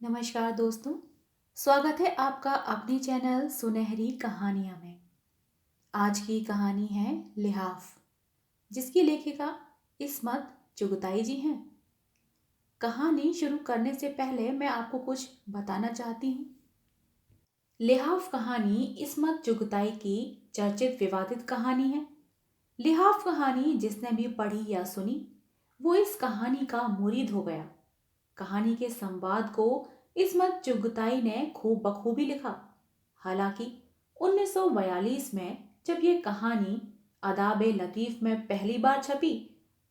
नमस्कार दोस्तों। स्वागत है आपका अपने चैनल सुनहरी कहानियाँ में। आज की कहानी है लिहाफ, जिसकी लेखिका इस्मत चुगताई जी हैं। कहानी शुरू करने से पहले मैं आपको कुछ बताना चाहती हूँ। लिहाफ कहानी इस्मत चुगताई की चर्चित विवादित कहानी है। लिहाफ कहानी जिसने भी पढ़ी या सुनी वो इस कहानी का मुरीद हो गया। कहानी के संवाद को इस्मत चुगताई ने खूब बखूबी लिखा। हालांकि 1942 में जब ये कहानी अदाब लतीफ में पहली बार छपी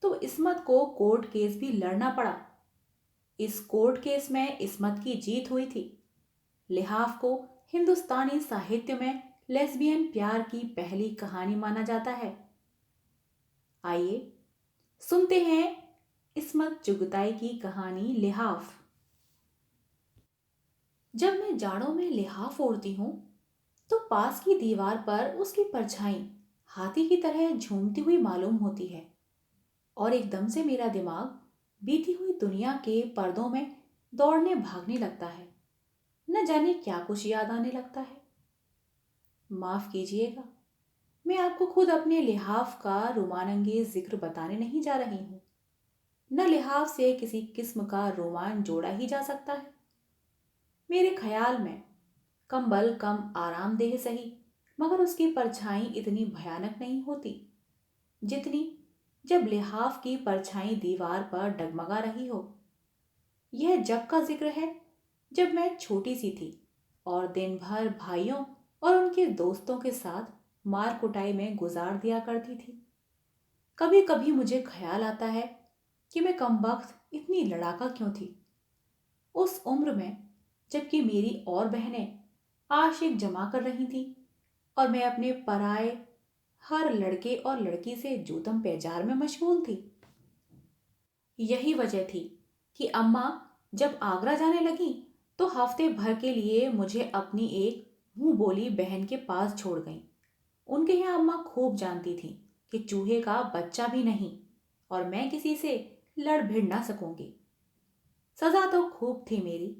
तो इस्मत को कोर्ट केस भी लड़ना पड़ा। इस कोर्ट केस में इस्मत की जीत हुई थी। लिहाफ को हिंदुस्तानी साहित्य में लेस्बियन प्यार की पहली कहानी माना जाता है। आइए सुनते हैं इस्मत चुगताई की कहानी लिहाफ। जब मैं जाड़ों में लिहाफ ओढ़ती हूँ तो पास की दीवार पर उसकी परछाई हाथी की तरह झूमती हुई मालूम होती है और एकदम से मेरा दिमाग बीती हुई दुनिया के पर्दों में दौड़ने भागने लगता है। न जाने क्या कुछ याद आने लगता है। माफ कीजिएगा, मैं आपको खुद अपने लिहाफ का रोमानंगेज जिक्र बताने नहीं जा रही हूँ। न लिहाफ से किसी किस्म का रोमान जोड़ा ही जा सकता है। मेरे ख्याल में कंबल कम आरामदेह सही, मगर उसकी परछाई इतनी भयानक नहीं होती जितनी जब लिहाफ की परछाई दीवार पर डगमगा रही हो। यह जब का जिक्र है जब मैं छोटी सी थी और दिन भर भाइयों और उनके दोस्तों के साथ मार कुटाई में गुजार दिया करती थी। कभी कभी मुझे ख्याल आता है कि मैं कमबख्त इतनी लड़ाका क्यों थी। उस उम्र में जबकि मेरी और बहनें आशिक जमा कर रही थी और मैं अपने पराए हर लड़के और लड़की से जूतम पेजार में मशगूल थी। यही वजह थी कि अम्मा जब आगरा जाने लगी तो हफ्ते भर के लिए मुझे अपनी एक मुंह बोली बहन के पास छोड़ गईं। उनके यहाँ अम्मा खूब जानती थी कि चूहे का बच्चा भी नहीं और मैं किसी से लड़ भिड़ ना सकूंगी। सजा तो खूब थी मेरी।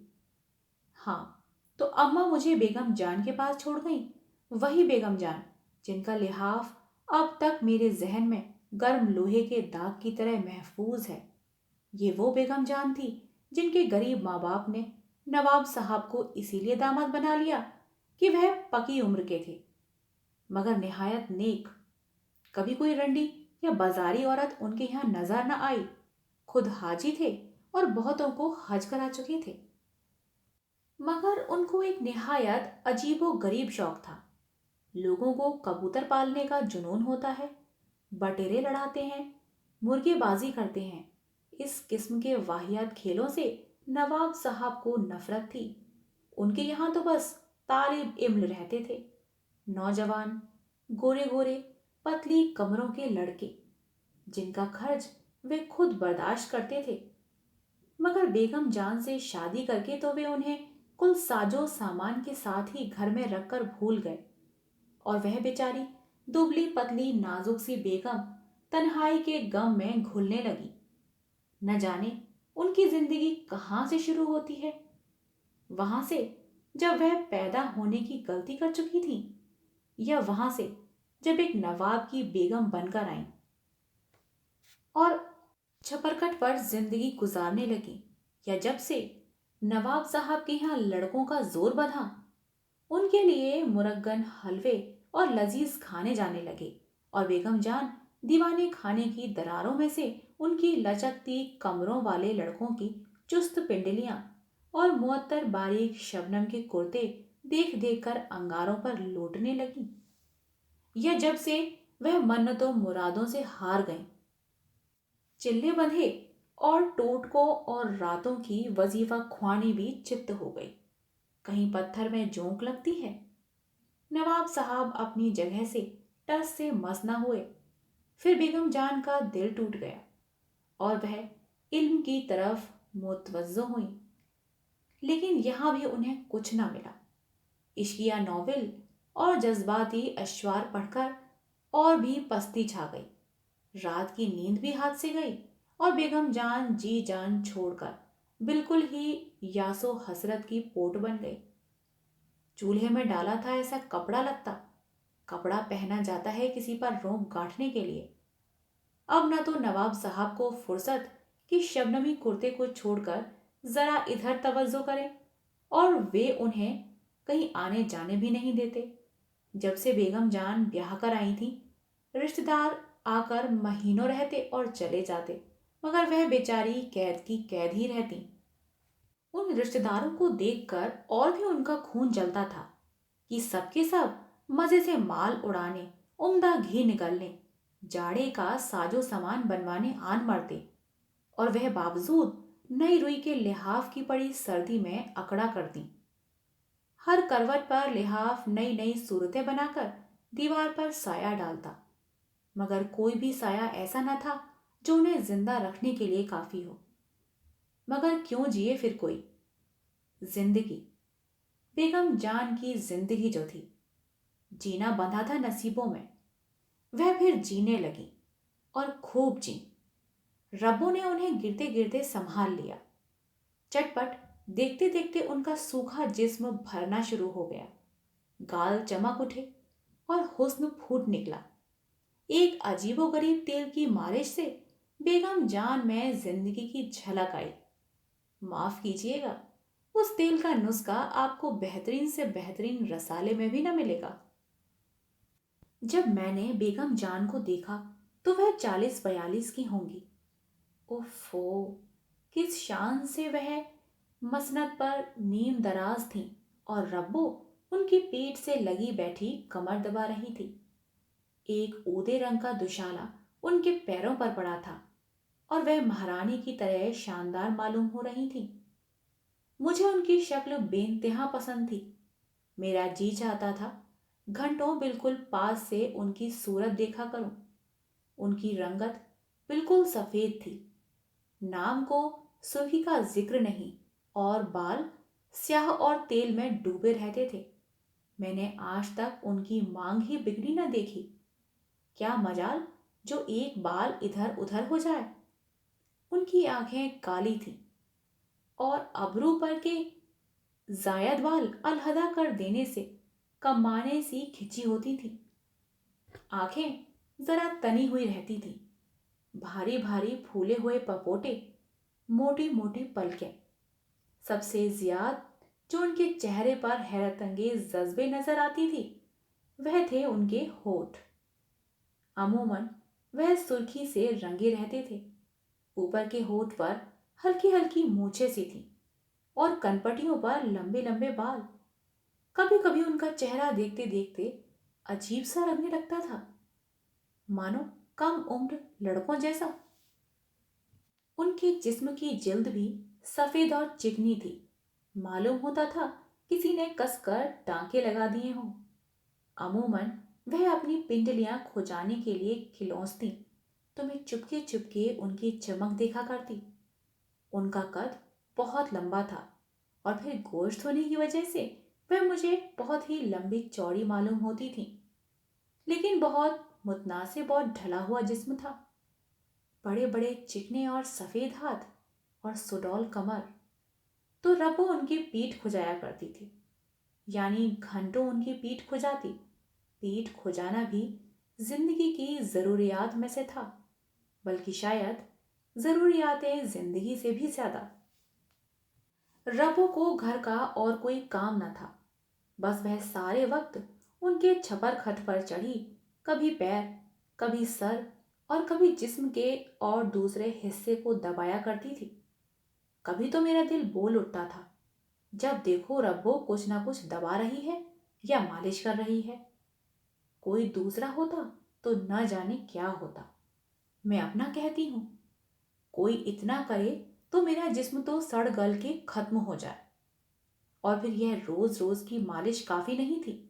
हाँ, तो अम्मा मुझे बेगम जान के पास छोड़ गई। वही बेगम जान जिनका लिहाफ अब तक मेरे जहन में गर्म लोहे के दाग की तरह महफूज है। ये वो बेगम जान थी जिनके गरीब माँ बाप ने नवाब साहब को इसीलिए दामाद बना लिया कि वह पकी उम्र के थे मगर निहायत नेक। कभी कोई रंडी या बाजारी औरत उनके यहाँ नजर न आई। खुद हाजी थे और बहुतों को हज करा चुके थे। मगर उनको एक निहायत अजीबो गरीब शौक था। लोगों को कबूतर पालने का जुनून होता है, बटेरे लड़ाते हैं, मुर्गेबाजी करते हैं। इस किस्म के वाहियात खेलों से नवाब साहब को नफरत थी। उनके यहाँ तो बस तालिब इल्म रहते थे, नौजवान गोरे गोरे पतली कमरों के लड़के जिनका खर्च वे खुद बर्दाश्त करते थे। मगर बेगम जान से शादी करके तो वे उन्हें कुल साजो सामान के साथ ही घर में रखकर भूल गए और वह बेचारी दुबली पतली नाजुक सी बेगम तन्हाई के गम में घुलने लगी। न जाने उनकी जिंदगी कहाँ से शुरू होती है। वहां से जब वह पैदा होने की गलती कर चुकी थी या वहां से जब एक नवाब की बेगम बनकर आई और छपरकट पर जिंदगी गुजारने लगी, या जब से नवाब साहब के यहाँ लड़कों का जोर बंधा, उनके लिए मुरग्गन हलवे और लजीज खाने जाने लगे और बेगम जान दीवाने खाने की दरारों में से उनकी लचकती कमरों वाले लड़कों की चुस्त पिंडलियां और मुअत्तर बारीक शबनम के कुर्ते देख देख कर अंगारों पर लौटने लगी। या जब से वह मन्नतों मुरादों से हार गईं, चिल्ले बंधे और टोटकों और रातों की वजीफा ख्वानी भी चित्त हो गई। कहीं पत्थर में जोंक लगती है। नवाब साहब अपनी जगह से टस से मस न हुए। फिर बेगम जान का दिल टूट गया और वह इल्म की तरफ मुतवज्जो हुई। लेकिन यहां भी उन्हें कुछ न मिला। इश्किया नॉवेल और जज्बाती अश्वार पढ़कर और भी पस्ती छा गई। रात की नींद भी हाथ से गई और बेगम जान जी जान छोड़कर बिल्कुल ही यासो हसरत की पोट बन गई। चूल्हे में डाला था ऐसा कपड़ा लगता, कपड़ा पहना जाता है किसी पर रोंब गांठने के लिए। अब न तो नवाब साहब को फुर्सत कि शबनमी कुर्ते को छोड़कर जरा इधर तवज्जो करें, और वे उन्हें कहीं आने जाने भी नहीं देते। जब से बेगम जान ब्याह कर आई थी, रिश्तेदार आकर महीनों रहते और चले जाते, मगर वह बेचारी कैद की कैद ही रहती। उन रिश्तेदारों को देखकर और भी उनका खून जलता था कि सबके सब मजे से माल उड़ाने, उम्दा घी निकलने, जाड़े का साजो सामान बनवाने आन मरते, और वह बावजूद नई रुई के लिहाफ की पड़ी सर्दी में अकड़ा करती। हर करवट पर लिहाफ नई नई सूरतें बनाकर दीवार पर साया डालता, मगर कोई भी साया ऐसा न था जो उन्हें जिंदा रखने के लिए काफी हो। मगर क्यों जिए फिर कोई? जिंदगी, बेगम जान की जिंदगी जो थी, जीना बंधा था नसीबों में, वह फिर जीने लगी और खूब जी। रब्बों ने उन्हें गिरते गिरते संभाल लिया। चटपट देखते देखते उनका सूखा जिस्म भरना शुरू हो गया, गाल चमक उठे और हुस्न फूट निकला। एक अजीबोगरीब तेल की मालिश से बेगम जान में जिंदगी की झलक आई। माफ कीजिएगा, उस तेल का नुस्खा आपको बेहतरीन से बेहतरीन रसाले में भी न मिलेगा। जब मैंने बेगम जान को देखा तो वह 40-42 की होंगी। ओफो, किस शान से वह मसनद पर नीम दराज थी, और रब्बो उनकी पीठ से लगी बैठी कमर दबा रही थी। एक ऊदे रंग का दुशाला उनके पैरों पर पड़ा था और वह महारानी की तरह शानदार मालूम हो रही थी। मुझे उनकी शक्ल बेइंतहा पसंद थी। मेरा जी चाहता था घंटों बिल्कुल पास से उनकी सूरत देखा करूं। उनकी रंगत बिल्कुल सफेद थी, नाम को सुर्खी का जिक्र नहीं, और बाल स्याह और तेल में डूबे रहते थे। मैंने आज तक उनकी मांग ही बिगड़ी न देखी। क्या मजाल जो एक बाल इधर उधर हो जाए। उनकी आंखें काली थीं और अबरू पर के जायद बाल अलहदा कर देने से कमाने सी खिंची होती थी। आंखें जरा तनी हुई रहती थी, भारी भारी फूले हुए पपोटे, मोटी मोटी पलकें। सबसे ज्यादा जो उनके चेहरे पर हैरतअंगेज जज्बे नजर आती थी, वह थे उनके होठ। अमूमन वह सुर्खी से रंगे रहते थे। ऊपर के होठ पर हल्की हल्की मूछें सी थी और कनपटियों पर लंबे लंबे बाल। कभी कभी उनका चेहरा देखते देखते अजीब सा लगने लगता था, मानो कम उम्र लड़कों जैसा। उनके जिस्म की जिल्द भी सफेद और चिकनी थी। मालूम होता था किसी ने कसकर टांके लगा दिए हों। अमूमन वह अपनी पिंडलियां खुजाने के लिए खिलौसती तो मैं चुपके चुपके उनकी चमक देखा करती। उनका कद बहुत लंबा था और फिर गोश्त होने की वजह से वह मुझे बहुत ही लंबी चौड़ी मालूम होती थी, लेकिन बहुत मुतनासिब और ढला हुआ जिस्म था। बड़े बड़े चिकने और सफेद हाथ और सुडौल कमर। तो रब्बो उनकी पीठ खुजाया करती थी, यानी घंटों उनकी पीठ खुजाती। पीठ खुजाना भी जिंदगी की जरूरियात में से था, बल्कि शायद जरूरियातें जिंदगी से भी ज्यादा। रब्बो को घर का और कोई काम न था, बस वह सारे वक्त उनके छपर खट पर चढ़ी कभी पैर, कभी सर और कभी जिस्म के और दूसरे हिस्से को दबाया करती थी। कभी तो मेरा दिल बोल उठता था, जब देखो रब्बो कुछ ना कुछ दबा रही है या मालिश कर रही है। कोई दूसरा होता तो न जाने क्या होता। मैं अपना कहती हूं, कोई इतना करे तो मेरा जिस्म तो सड़ गल के खत्म हो जाए। और फिर यह रोज रोज की मालिश काफी नहीं थी।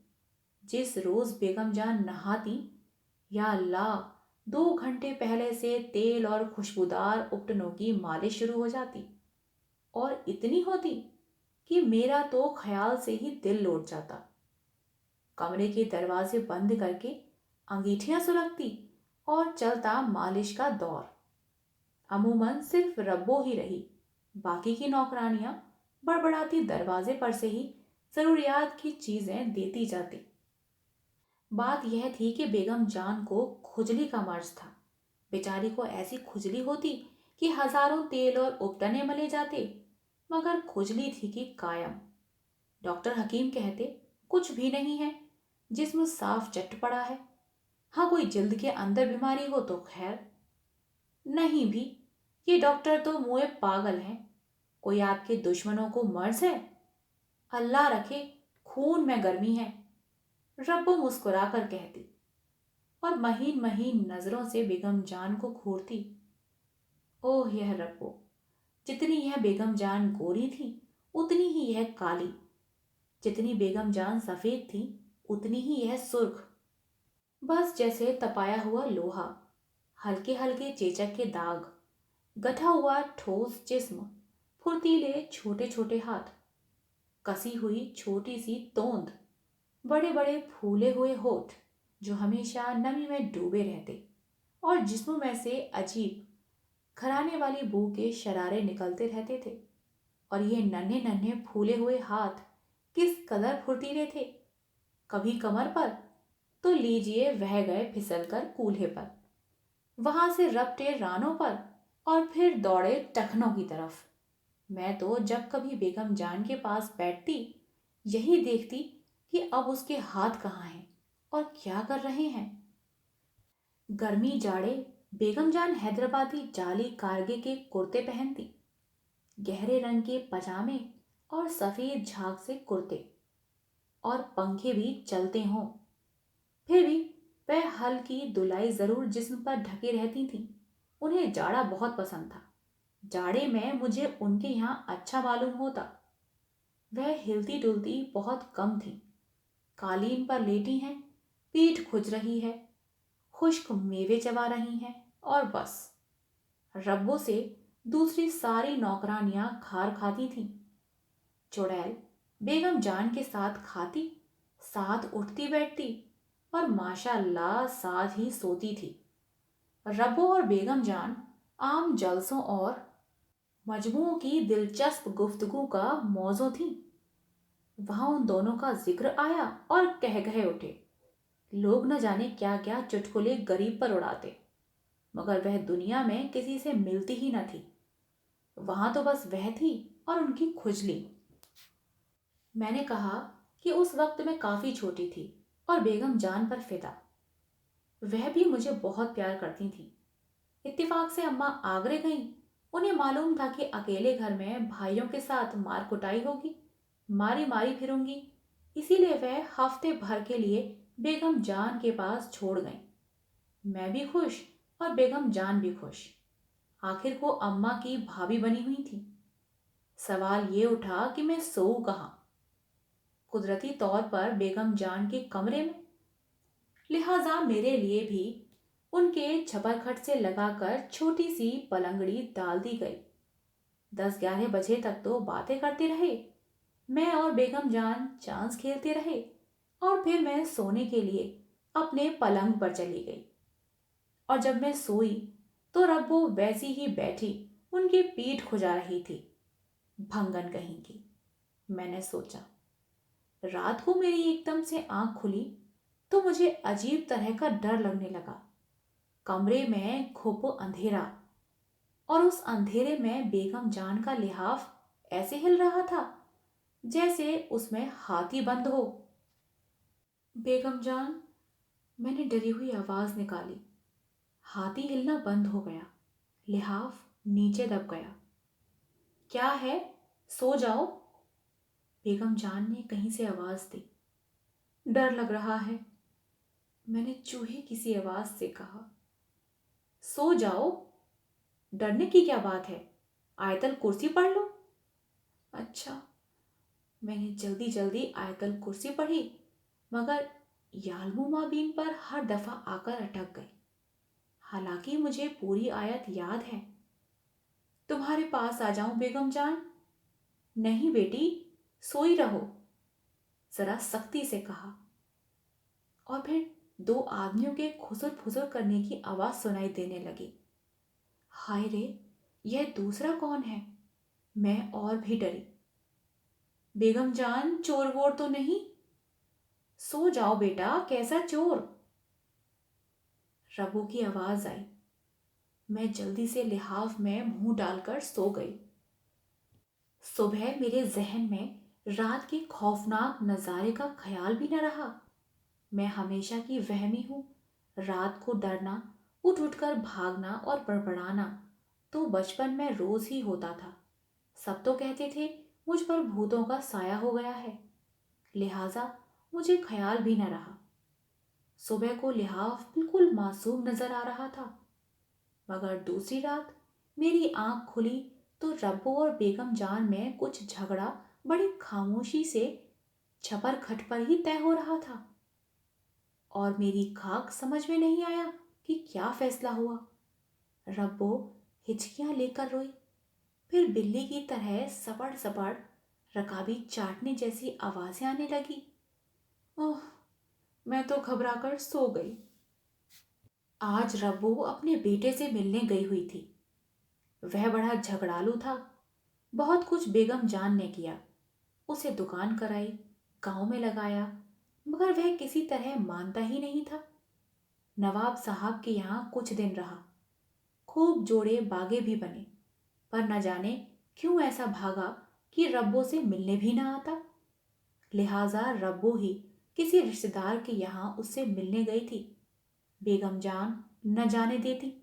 जिस रोज बेगम जान नहाती, या अल्लाह, 2 घंटे पहले से तेल और खुशबूदार उपटनों की मालिश शुरू हो जाती, और इतनी होती कि मेरा तो ख्याल से ही दिल लौट जाता। कमरे के दरवाजे बंद करके अंगीठियां सुलगती और चलता मालिश का दौर। अमूमन सिर्फ रब्बो ही रही बाकी की नौकरानियां बड़बड़ाती दरवाजे पर से ही जरूरियात की चीजें देती जाती। बात यह थी कि बेगम जान को खुजली का मर्ज था। बेचारी को ऐसी खुजली होती कि हजारों तेल और उपटने मले जाते, मगर खुजली थी कि कायम। डॉक्टर हकीम कहते कुछ भी नहीं है, जिस्म साफ चट पड़ा है। हाँ, कोई जल्द के अंदर बीमारी हो तो खैर, नहीं भी, ये डॉक्टर तो मुए पागल हैं। कोई आपके दुश्मनों को मर्ज है? अल्लाह रखे, खून में गर्मी है, रब्बो मुस्कुराकर कहती और महीन महीन नजरों से बेगम जान को घूरती। ओह यह रब्बो, जितनी यह बेगम जान गोरी थी उतनी ही यह काली, जितनी बेगम जान सफेद थी उतनी ही यह सुर्ख। बस जैसे तपाया हुआ लोहा, हल्के हल्के चेचक के दाग, गठा हुआ ठोस जिस्म, फुर्तीले छोटे छोटे हाथ, कसी हुई छोटी सी तोंद, बड़े बड़े फूले हुए होठ जो हमेशा नमी में डूबे रहते, और जिस्म में से अजीब घराने वाली बू के शरारे निकलते रहते थे। और ये नन्हे नन्हे फूले हुए हाथ किस कदर फुर्तीले थे। कभी कमर पर तो लीजिए वह गए फिसलकर कूल्हे पर, वहां से रपटे रानों पर, और फिर दौड़े टखनों की तरफ। मैं तो जब कभी बेगम जान के पास बैठती यही देखती कि अब उसके हाथ कहाँ हैं और क्या कर रहे हैं। गर्मी जाड़े बेगम जान हैदराबादी जाली कारगे के कुर्ते पहनती, गहरे रंग के पजामे और सफेद झाग से कुर्ते, और पंखे भी चलते हों फिर भी वह हल्की दुलाई जरूर जिस्म पर ढके रहती थीं। उन्हें जाड़ा बहुत पसंद था। जाड़े में मुझे उनके यहाँ अच्छा मालूम होता। वह हिलती डुलती बहुत कम थी, कालीन पर लेटी हैं, पीठ खुज रही है, खुश्क मेवे चबा रही हैं, और बस। रब्बों से दूसरी सारी नौकरानियां खार खाती थीं। चुड़ैल बेगम जान के साथ खाती, साथ उठती बैठती, और माशाअल्लाह साथ ही सोती थी। रब्बो और बेगम जान आम जलसों और मजमुओं की दिलचस्प गुफ्तगू का मौजू थी। वहां उन दोनों का जिक्र आया और कह कहे उठे। लोग न जाने क्या क्या चुटकुले गरीब पर उड़ाते, मगर वह दुनिया में किसी से मिलती ही न थी। वहां तो बस वह थी और उनकी खुजली। मैंने कहा कि उस वक्त मैं काफी छोटी थी और बेगम जान पर फिदा। वह भी मुझे बहुत प्यार करती थी। इत्तेफाक से अम्मा आगरे गईं। उन्हें मालूम था कि अकेले घर में भाइयों के साथ मार कुटाई होगी, मारी मारी फिरूंगी, इसीलिए वह हफ्ते भर के लिए बेगम जान के पास छोड़ गईं। मैं भी खुश और बेगम जान भी खुश। आखिर को अम्मा की भाभी बनी हुई थी। सवाल ये उठा कि मैं सोऊं कहाँ। कुदरती तौर पर बेगम जान के कमरे में, लिहाजा मेरे लिए भी उनके छपरखट से लगाकर छोटी सी पलंगड़ी डाल दी गई। 10-11 बजे तक तो बातें करते रहे। मैं और बेगम जान चांस खेलते रहे, और फिर मैं सोने के लिए अपने पलंग पर चली गई। और जब मैं सोई तो रब्बो वैसी ही बैठी उनकी पीठ खुजा रही थी। भंगन कहीं की। मैंने सोचा। रात को मेरी एकदम से आंख खुली तो मुझे अजीब तरह का डर लगने लगा। कमरे में घोपो अंधेरा, और उस अंधेरे में बेगम जान का लिहाफ ऐसे हिल रहा था जैसे उसमें हाथी बंद हो। बेगम जान, मैंने डरी हुई आवाज निकाली। हाथी हिलना बंद हो गया, लिहाफ नीचे दब गया। क्या है, सो जाओ, बेगम जान ने कहीं से आवाज दी। डर लग रहा है, मैंने चूहे की सी आवाज से कहा। सो जाओ, डरने की क्या बात है, आयतल कुर्सी पढ़ लो। अच्छा। मैंने जल्दी जल्दी आयतल कुर्सी पढ़ी, मगर यालमू माबीन पर हर दफा आकर अटक गई। हालांकि मुझे पूरी आयत याद है। तुम्हारे पास आ जाऊं बेगम जान? नहीं बेटी, सोई रहो, जरा सख्ती से कहा। और फिर 2 आदमियों के खुसुर फुसुर करने की आवाज सुनाई देने लगी। हाय रे, यह दूसरा कौन है? मैं और भी डरी। बेगम जान, चोर वोर तो नहीं? सो जाओ बेटा, कैसा चोर? रब्बू की आवाज आई। मैं जल्दी से लिहाफ में मुंह डालकर सो गई। सुबह मेरे जहन में रात के खौफनाक नज़ारे का ख्याल भी न रहा। मैं हमेशा की वहमी हूँ। रात को डरना, उठ उठकर भागना और बड़बड़ाना तो बचपन में रोज ही होता था। सब तो कहते थे मुझ पर भूतों का साया हो गया है, लिहाजा मुझे ख्याल भी न रहा। सुबह को लिहाफ बिल्कुल मासूम नजर आ रहा था। मगर दूसरी रात मेरी आंख खुली तो रब्बो और बेगम जान में कुछ झगड़ा बड़ी खामोशी से छपर खट पर ही तय हो रहा था। और मेरी खाक समझ में नहीं आया कि क्या फैसला हुआ। रब्बो हिचकियां लेकर रोई, फिर बिल्ली की तरह सपड़ सपड़ रकाबी चाटने जैसी आवाजें आने लगी। ओह, मैं तो घबराकर सो गई। आज रब्बो अपने बेटे से मिलने गई हुई थी। वह बड़ा झगड़ालू था। बहुत कुछ बेगम जान ने किया, उसे दुकान कराई, गांव में लगाया, मगर वह किसी तरह मानता ही नहीं था। नवाब साहब के यहाँ कुछ दिन रहा, खूब जोड़े बागे भी बने, पर न जाने क्यों ऐसा भागा कि रब्बो से मिलने भी ना आता। लिहाजा रब्बो ही किसी रिश्तेदार के यहाँ उससे मिलने गई थी। बेगम जान न जाने देती,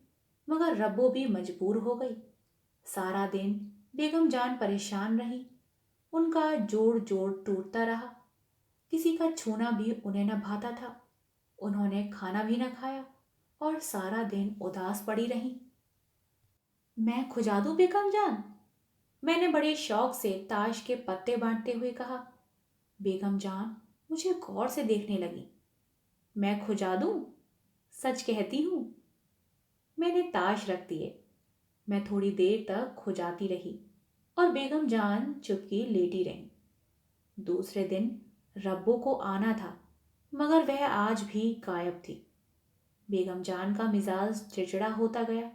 मगर रब्बो भी मजबूर हो गई। सारा दिन बेगम जान परेशान रही। उनका जोड़ जोड़ टूटता रहा। किसी का छूना भी उन्हें न भाता था। उन्होंने खाना भी न खाया और सारा दिन उदास पड़ी रहीं। मैं खुजा दूं बेगम जान? मैंने बड़े शौक से ताश के पत्ते बांटते हुए कहा। बेगम जान मुझे गौर से देखने लगी। मैं खुजा दूं? सच कहती हूं। मैंने ताश रख दिए। मैं थोड़ी देर तक खुजाती रही और बेगम जान चुपकी लेटी रही। दूसरे दिन रब्बो को आना था, मगर वह आज भी गायब थी। बेगम जान का मिजाज चिड़चिड़ा होता गया।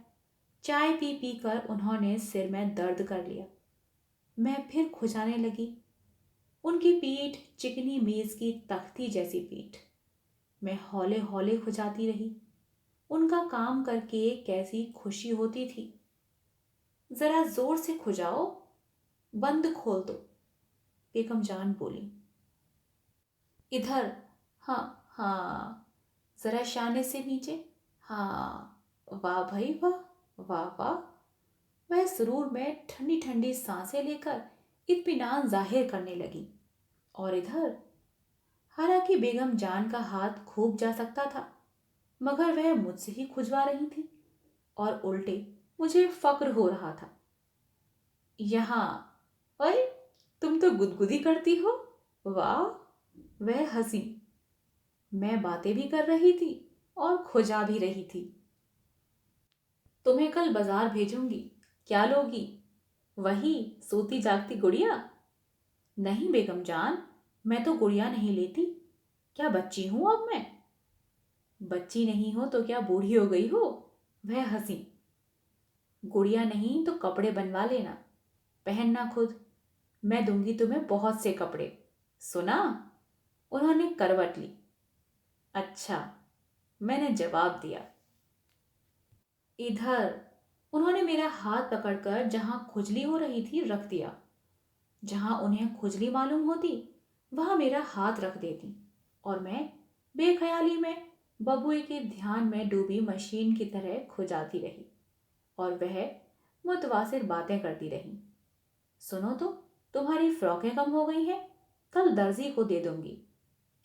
चाय पी पी कर उन्होंने सिर में दर्द कर लिया। मैं फिर खुजाने लगी। उनकी पीठ चिकनी मेज की तख्ती जैसी पीठ। मैं हौले हौले खुजाती रही। उनका काम करके कैसी खुशी होती थी। जरा जोर से खुजाओ, बंद खोल दो, बेगम जान बोली। इधर, हाँ हाँ, जरा शाने से नीचे, हाँ। वाह भाई वाह, वाह वाह। वह सुरूर में ठंडी ठंडी सांसें लेकर इत्मीनान जाहिर करने लगी। और इधर, हालांकि बेगम जान का हाथ खूब जा सकता था, मगर वह मुझसे ही खुजवा रही थी और उल्टे मुझे फक्र हो रहा था। यहाँ, ओए, तुम तो गुदगुदी करती हो, वाह। वह हंसी। मैं बातें भी कर रही थी और खुजा भी रही थी। तुम्हें कल बाजार भेजूंगी, क्या लोगी? वही सोती जागती गुड़िया? नहीं बेगम जान, मैं तो गुड़िया नहीं लेती। क्या बच्ची हूं अब मैं? बच्ची नहीं हो तो क्या बूढ़ी हो गई हो? वह हंसी। गुड़िया नहीं तो कपड़े बनवा लेना, पहनना खुद। मैं दूंगी तुम्हें बहुत से कपड़े, सुना? उन्होंने करवट ली। अच्छा, मैंने जवाब दिया। इधर, उन्होंने मेरा हाथ पकड़कर जहां खुजली हो रही थी रख दिया। जहां उन्हें खुजली मालूम होती वहां मेरा हाथ रख देती और मैं बेख्याली में बबुए के ध्यान में डूबी मशीन की तरह खुजाती रही और वह मुतवासिर बातें करती रही। सुनो तो, तुम्हारी फ्रॉकें कम हो गई हैं, कल दर्जी को दे दूंगी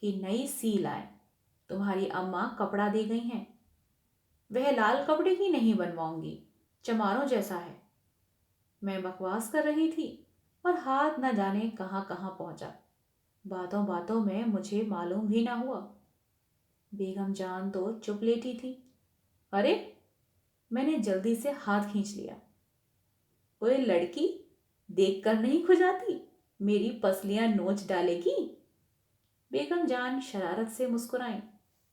कि नई सी लाए। तुम्हारी अम्मा कपड़ा दे गई हैं। वह लाल कपड़े ही नहीं बनवाऊंगी, चमारों जैसा है। मैं बकवास कर रही थी और हाथ न जाने कहां कहां पहुंचा। बातों बातों में मुझे मालूम भी ना हुआ। बेगम जान तो चुप लेटी थी। अरे, मैंने जल्दी से हाथ खींच लिया। ओए लड़की, देखकर नहीं खुजाती, मेरी पसलियां नोच डालेगी? बेगम जान शरारत से मुस्कुराई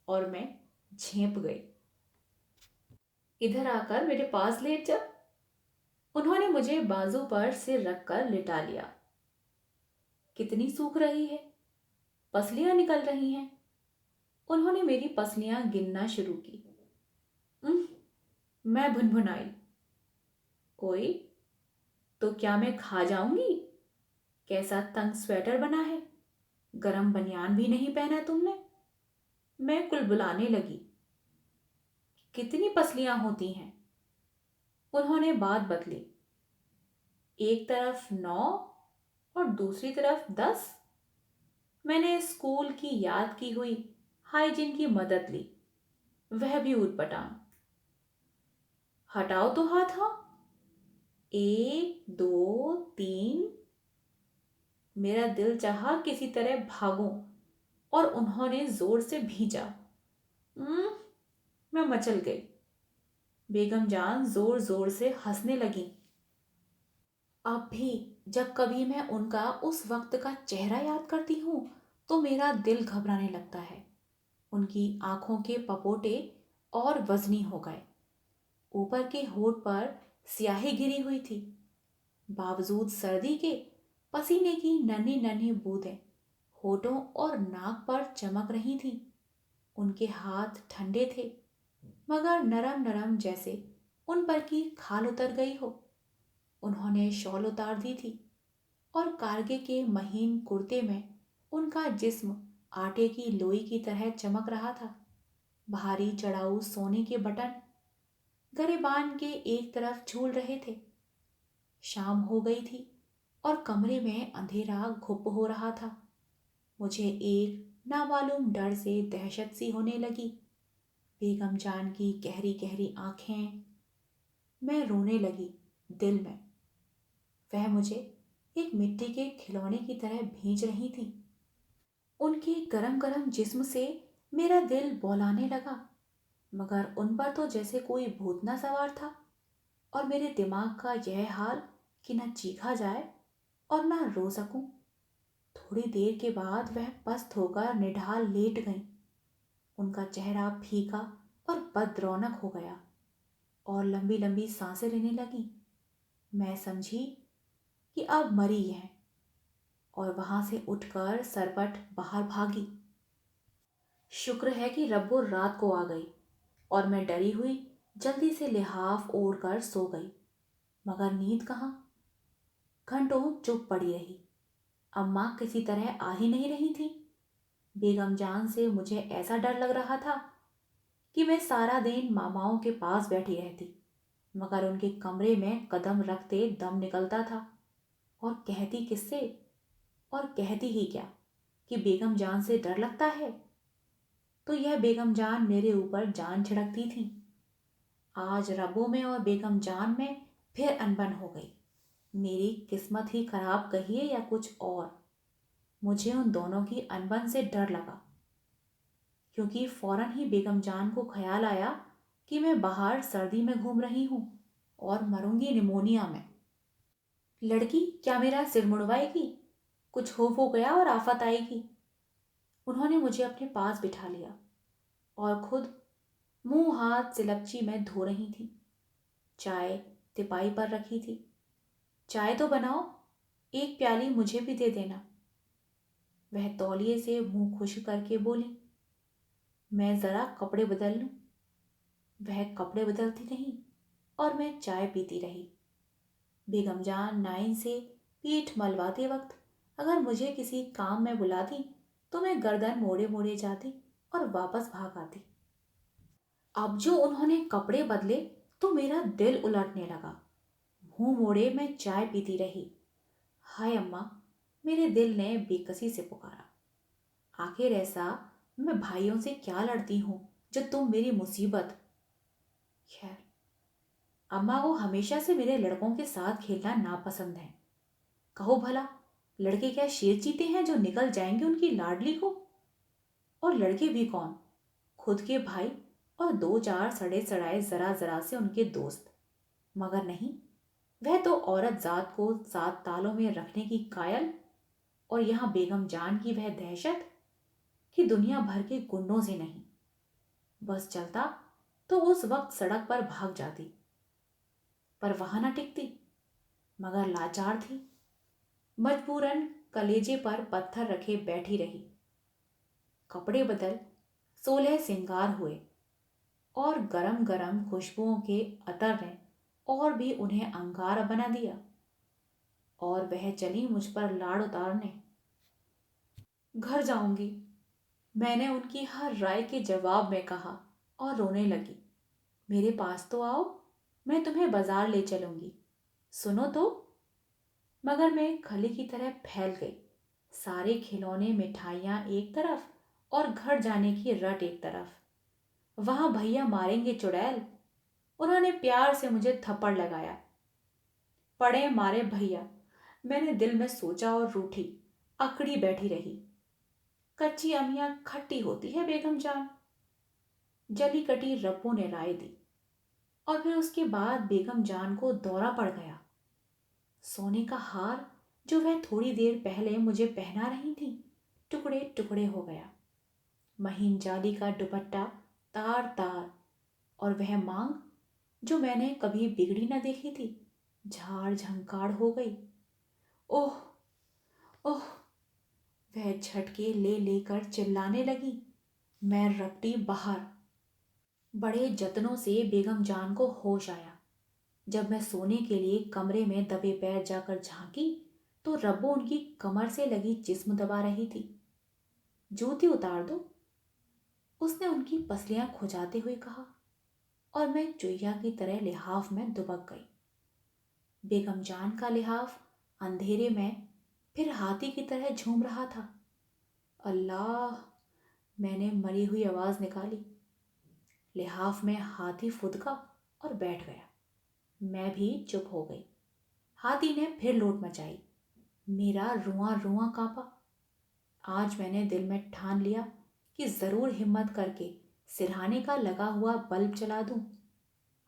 और मैं झेंप गई। इधर आकर मेरे पास लेट जा। उन्होंने मुझे बाजू पर सिर रखकर लिटा लिया। कितनी सूख रही है, पसलियां निकल रही हैं। उन्होंने मेरी पसलियां गिनना शुरू की। "उम्म," मैं भुनभुनाई। "ओए, तो क्या मैं खा जाऊंगी? कैसा तंग स्वेटर बना है, गरम बनियान भी नहीं पहना तुमने।" मैं कुलबुलाने लगी। कितनी पसलियां होती हैं? उन्होंने बात बदली। एक तरफ 9 और दूसरी तरफ 10। मैंने स्कूल की याद की हुई हाइजीन की मदद ली। वह भी ऊटपटांग। हटाओ तो हाथ, हाँ। 1 2 3। मेरा दिल चाहा किसी तरह भागूं और उन्होंने जोर से भींचा। "उम्म," मैं मचल गई। बेगम जान जोर जोर से हंसने लगी। अब भी जब कभी मैं उनका उस वक्त का चेहरा याद करती हूँ तो मेरा दिल घबराने लगता है। उनकी आंखों के पपोटे और वजनी हो गए। ऊपर के होठ पर स्याही गिरी हुई थी। बावजूद सर्दी के पसीने की नन्ही नन्ही बूंदें होठों और नाक पर चमक रही थीं। उनके हाथ ठंडे थे मगर नरम नरम, जैसे उन पर की खाल उतर गई हो। उन्होंने शॉल उतार दी थी और कारगे के महीन कुर्ते में उनका जिस्म आटे की लोई की तरह चमक रहा था। भारी चढ़ाऊ सोने के बटन गरेबान के एक तरफ झूल रहे थे। शाम हो गई थी और कमरे में अंधेरा घुप हो रहा था। मुझे एक नामालूम डर से दहशत सी होने लगी। बेगम जान की गहरी गहरी आंखें। मैं रोने लगी दिल में। वह मुझे एक मिट्टी के खिलौने की तरह भींच रही थी। उनके गरम गरम जिस्म से मेरा दिल बौलाने लगा मगर उन पर तो जैसे कोई भूत न सवार था। और मेरे दिमाग का यह हाल कि न चीखा जाए और न रो सकूं। थोड़ी देर के बाद वह पस्त होकर निढाल लेट गईं। उनका चेहरा फीका और बदरौनक हो गया और लंबी लंबी सांसें लेने लगी। मैं समझी कि अब मरी है और वहां से उठकर सरपट बाहर भागी। शुक्र है कि रब्बो रात को आ गई और मैं डरी हुई जल्दी से लिहाफ ओढ़ कर सो गई। मगर नींद कहाँ। घंटों चुप पड़ी रही। अम्मा किसी तरह आ ही नहीं रही थी। बेगम जान से मुझे ऐसा डर लग रहा था कि मैं सारा दिन मामाओं के पास बैठी रहती मगर उनके कमरे में कदम रखते दम निकलता था। और कहती किससे, और कहती ही क्या कि बेगम जान से डर लगता है। तो यह बेगम जान मेरे ऊपर जान छिड़कती थी। आज रबों में और बेगम जान में फिर अनबन हो गई। मेरी किस्मत ही खराब कहिए या कुछ और। मुझे उन दोनों की अनबन से डर लगा क्योंकि फौरन ही बेगम जान को ख्याल आया कि मैं बाहर सर्दी में घूम रही हूँ और मरूंगी निमोनिया में। लड़की क्या मेरा सिर मुड़वाएगी? कुछ हो गया और आफत आएगी। उन्होंने मुझे अपने पास बिठा लिया और खुद मुंह हाथ सिलपची में धो रही थी। चाय तिपाई पर रखी थी। चाय तो बनाओ, एक प्याली मुझे भी दे देना। वह तौलिए से मुंह खुश करके बोली। मैं जरा कपड़े बदल लूं। वह कपड़े बदलती नहीं और मैं चाय पीती रही। बेगम जान नाइन से पीठ मलवाते वक्त अगर मुझे किसी काम में बुलाती तो मैं गर्दन मोड़े मोड़े जाती और वापस भाग आती। अब जो उन्होंने कपड़े बदले तो मेरा दिल उलटने लगा। मुंह मोड़े मैं चाय पीती रही। हाय अम्मा, मेरे दिल ने बेकसी से पुकारा। आखिर ऐसा मैं भाइयों से क्या लड़ती हूँ जो तुम मेरी मुसीबत। खैर, अम्मा को हमेशा से मेरे लड़कों के साथ खेलना नापसंद है। कहो भला, लड़के क्या शेर चीते हैं जो निकल जाएंगे उनकी लाडली को? और लड़के भी कौन, खुद के भाई और दो चार सड़े सड़ाए जरा जरा से उनके दोस्त। मगर नहीं, वह तो औरत जात को सात तालों में रखने की कायल। और यहां बेगम जान की वह दहशत कि दुनिया भर के गुंडों से नहीं। बस चलता तो उस वक्त सड़क पर भाग जाती, पर वहां ना टिकती। मगर लाचार थी। मजबूरन कलेजे पर पत्थर रखे बैठी रही। कपड़े बदल, सोलह सिंगार हुए और गरम गरम खुशबुओं के अतर ने और भी उन्हें अंगारा बना दिया। और वह चली मुझ पर लाड़ उतारने। घर जाऊंगी, मैंने उनकी हर राय के जवाब में कहा और रोने लगी। मेरे पास तो आओ, मैं तुम्हें बाजार ले चलूंगी। सुनो तो। मगर मैं खली की तरह फैल गई। सारे खिलौने मिठाइयाँ एक तरफ और घर जाने की रट एक तरफ। वहां भैया मारेंगे चुड़ैल। उन्होंने प्यार से मुझे थप्पड़ लगाया। पड़े मारे भैया, मैंने दिल में सोचा और रूठी, अकड़ी बैठी रही। कच्ची अमियां खट्टी होती है बेगम जान, जली कटी रब्बों ने राय दी। और फिर उसके बाद बेगम जान को दौरा पड़ गया। सोने का हार जो वह थोड़ी देर पहले मुझे पहना रही थी, टुकड़े टुकड़े हो गया। महीन जाली का दुपट्टा तार तार, और वह मांग जो मैंने कभी बिगड़ी न देखी थी, झाड़ झंकार हो गई। ओह ओह, वह झटके ले लेकर चिल्लाने लगी। मैं रपटी बाहर। बड़े जतनों से बेगम जान को होश आया। जब मैं सोने के लिए कमरे में दबे पैर जाकर झांकी तो रब्बो उनकी कमर से लगी जिस्म दबा रही थी। जूती उतार दो, उसने उनकी पसलियां खुजाते हुए कहा। और मैं चुईया की तरह लिहाफ में दुबक गई। बेगम जान का लिहाफ अंधेरे में फिर हाथी की तरह झूम रहा था। अल्लाह, मैंने मरी हुई आवाज निकाली। लिहाफ में हाथी फुदका और बैठ गया। मैं भी चुप हो गई। हाथी ने फिर लोट मचाई। मेरा रुआं रुआं कांपा। आज मैंने दिल में ठान लिया कि जरूर हिम्मत करके सिरहाने का लगा हुआ बल्ब जला दूं।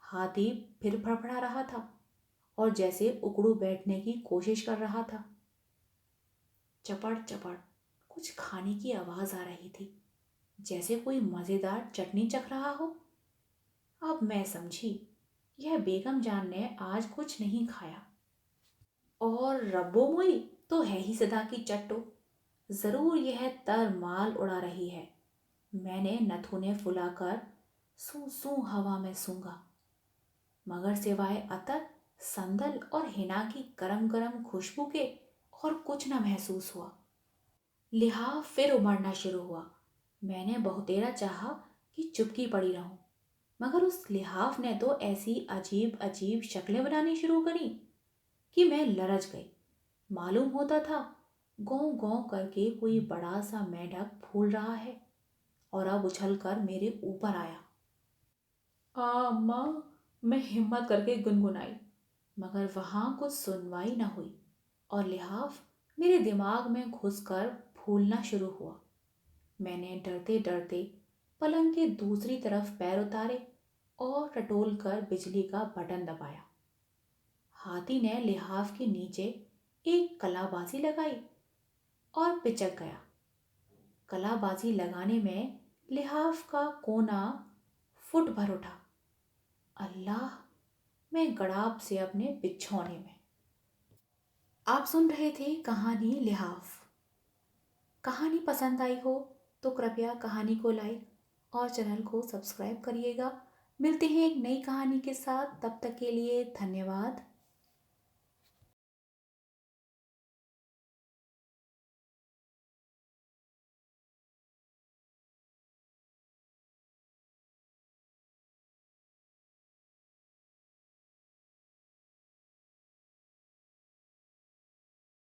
हाथी फिर फड़फड़ा रहा था और जैसे उकड़ू बैठने की कोशिश कर रहा था। चपड़ चपड़ कुछ खाने की आवाज आ रही थी, जैसे कोई मजेदार चटनी चख रहा हो। अब मैं समझी, यह बेगम जान ने आज कुछ नहीं खाया। और रब्बो मोई तो है ही सदा की चट्टो। जरूर यह तर माल उड़ा रही है। मैंने नथुने फुलाकर सू सू हवा में सूंघा, मगर सिवाय अतर, संदल और हिना की गरम गरम खुशबू के और कुछ न महसूस हुआ। लिहाफ फिर उमड़ना शुरू हुआ। मैंने बहुतेरा चाहा कि चुपकी पड़ी रहूं, मगर उस लिहाफ ने तो ऐसी अजीब अजीब शक्लें बनानी शुरू करी कि मैं लरज गई। मालूम होता था गौ गौ करके कोई बड़ा सा मेंढक फूल रहा है और अब उछल कर मेरे ऊपर आया। अम्मा, मैं हिम्मत करके गुनगुनाई, मगर वहां कुछ सुनवाई न हुई और लिहाफ मेरे दिमाग में घुसकर फूलना शुरू हुआ। मैंने डरते डरते पलंग के दूसरी तरफ पैर उतारे और टटोल कर बिजली का बटन दबाया। हाथी ने लिहाफ के नीचे एक कलाबाजी लगाई और पिचक गया। कलाबाजी लगाने में लिहाफ का कोना फुट भर उठा। अल्लाह, मैं गड़ाप से अपने बिछौने में। आप सुन रहे थे कहानी लिहाफ। कहानी पसंद आई हो तो कृपया कहानी को लाइक और चैनल को सब्सक्राइब करिएगा। मिलते हैं एक नई कहानी के साथ, तब तक के लिए धन्यवाद।